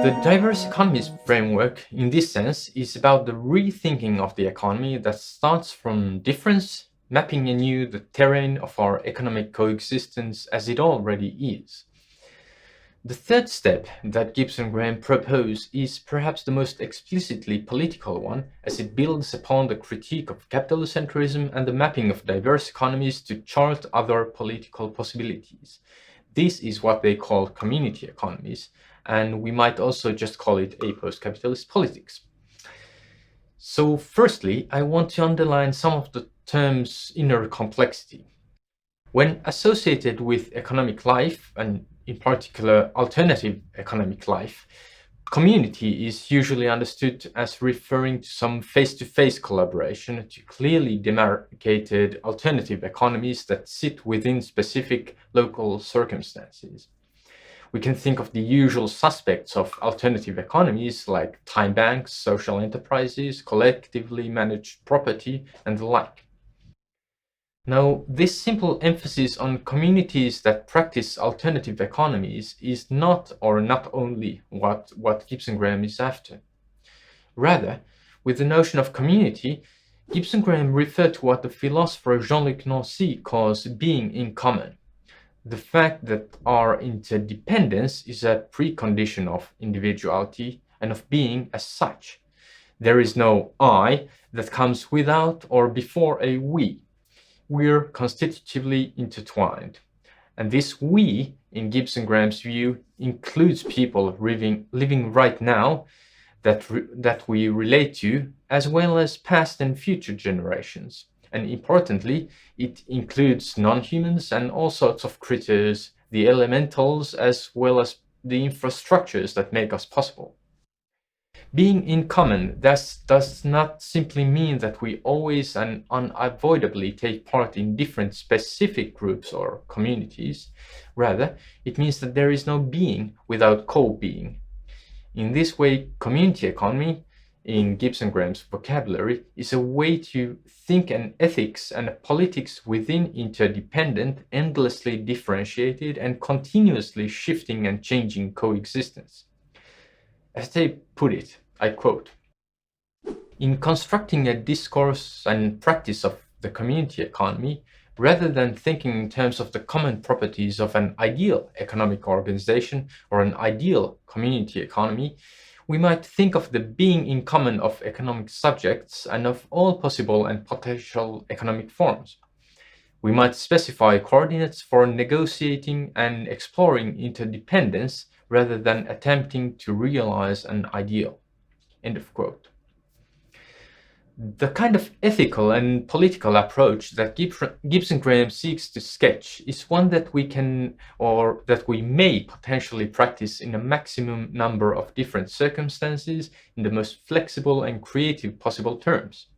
The diverse economies framework, in this sense, is about the rethinking of the economy that starts from difference, mapping anew the terrain of our economic coexistence as it already is. The third step that Gibson-Graham proposed is perhaps the most explicitly political one, as it builds upon the critique of capitalocentrism and the mapping of diverse economies to chart other political possibilities. This is what they call community economies, and we might also just call it a post-capitalist politics. So firstly, I want to underline some of the term's inner complexity. When associated with economic life, and in particular alternative economic life, community is usually understood as referring to some face-to-face collaboration to clearly demarcated alternative economies that sit within specific local circumstances. We can think of the usual suspects of alternative economies like time banks, social enterprises, collectively managed property, and the like. Now, this simple emphasis on communities that practice alternative economies is not or not only what Gibson-Graham is after. Rather, with the notion of community, Gibson-Graham referred to what the philosopher Jean-Luc Nancy calls being in common. The fact that our interdependence is a precondition of individuality and of being as such. There is no I that comes without or before a we. We're constitutively intertwined. And this we, in Gibson-Graham's view, includes people living right now that we relate to, as well as past and future generations. And importantly, it includes non-humans and all sorts of critters, the elementals, as well as the infrastructures that make us possible. Being in common does not simply mean that we always and unavoidably take part in different specific groups or communities. Rather, it means that there is no being without co-being. In this way, community economy, in Gibson-Graham's vocabulary, is a way to think an ethics and a politics within interdependent, endlessly differentiated, and continuously shifting and changing coexistence. As they put it, I quote, "In constructing a discourse and practice of the community economy, rather than thinking in terms of the common properties of an ideal economic organization or an ideal community economy, we might think of the being in common of economic subjects and of all possible and potential economic forms. We might specify coordinates for negotiating and exploring interdependence rather than attempting to realize an ideal." End of quote. The kind of ethical and political approach that Gibson-Graham seeks to sketch is one that we can, or that we may potentially practice in a maximum number of different circumstances in the most flexible and creative possible terms.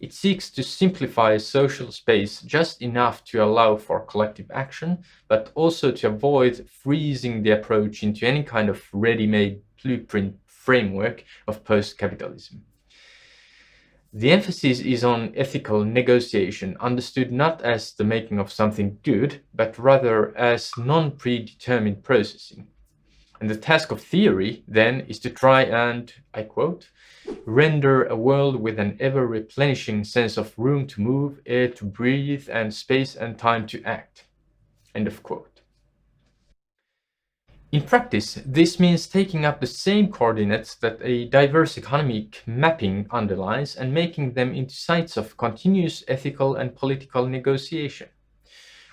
It seeks to simplify social space just enough to allow for collective action, but also to avoid freezing the approach into any kind of ready-made blueprint framework of post-capitalism. The emphasis is on ethical negotiation, understood not as the making of something good, but rather as non-predetermined processing. And the task of theory, then, is to try and, I quote, "render a world with an ever-replenishing sense of room to move, air to breathe, and space and time to act." End of quote. In practice, this means taking up the same coordinates that a diverse economic mapping underlies and making them into sites of continuous ethical and political negotiation.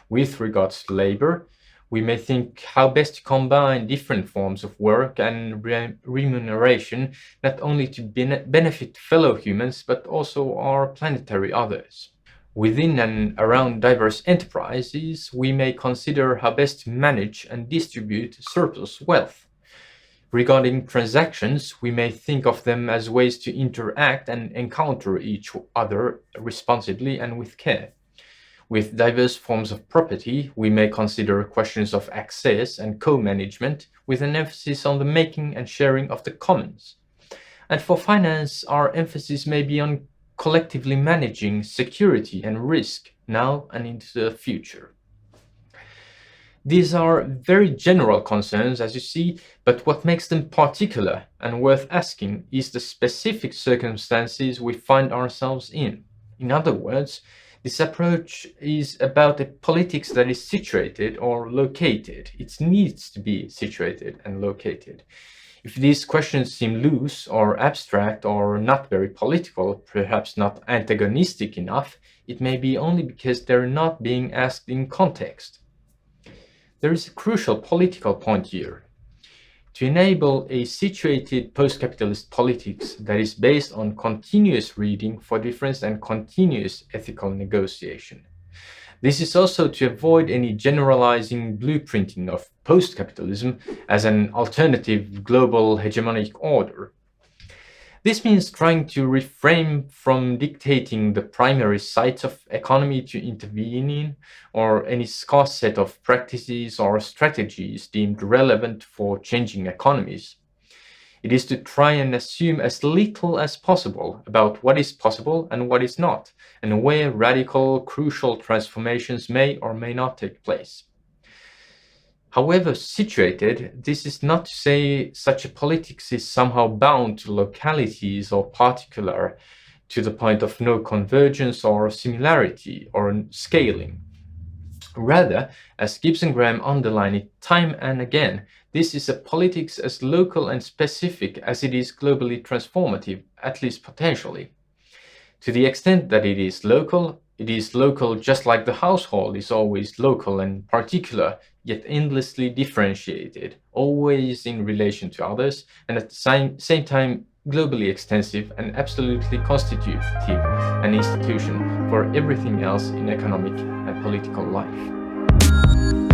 With regards to labor, we may think how best to combine different forms of work and remuneration, not only to benefit fellow humans, but also our planetary others. Within and around diverse enterprises, we may consider how best to manage and distribute surplus wealth. Regarding transactions, we may think of them as ways to interact and encounter each other responsibly and with care. With diverse forms of property, we may consider questions of access and co-management with an emphasis on the making and sharing of the commons. And for finance, our emphasis may be on collectively managing security and risk now and into the future. These are very general concerns, as you see, but what makes them particular and worth asking is the specific circumstances we find ourselves in. In other words, this approach is about a politics that is situated or located. It needs to be situated and located. If these questions seem loose or abstract or not very political, perhaps not antagonistic enough, it may be only because they're not being asked in context. There is a crucial political point here. To enable a situated post-capitalist politics that is based on continuous reading for difference and continuous ethical negotiation. This is also to avoid any generalizing blueprinting of post-capitalism as an alternative global hegemonic order. This means trying to refrain from dictating the primary sites of economy to intervene in, or any scarce set of practices or strategies deemed relevant for changing economies. It is to try and assume as little as possible about what is possible and what is not, and where radical, crucial transformations may or may not take place. However situated, this is not to say such a politics is somehow bound to localities or particular to the point of no convergence or similarity or scaling. Rather, as Gibson-Graham underlined it time and again, this is a politics as local and specific as it is globally transformative, at least potentially. To the extent that it is local just like the household is always local and particular, yet endlessly differentiated, always in relation to others, and at the same time globally extensive and absolutely constitutive an institution for everything else in economic and political life.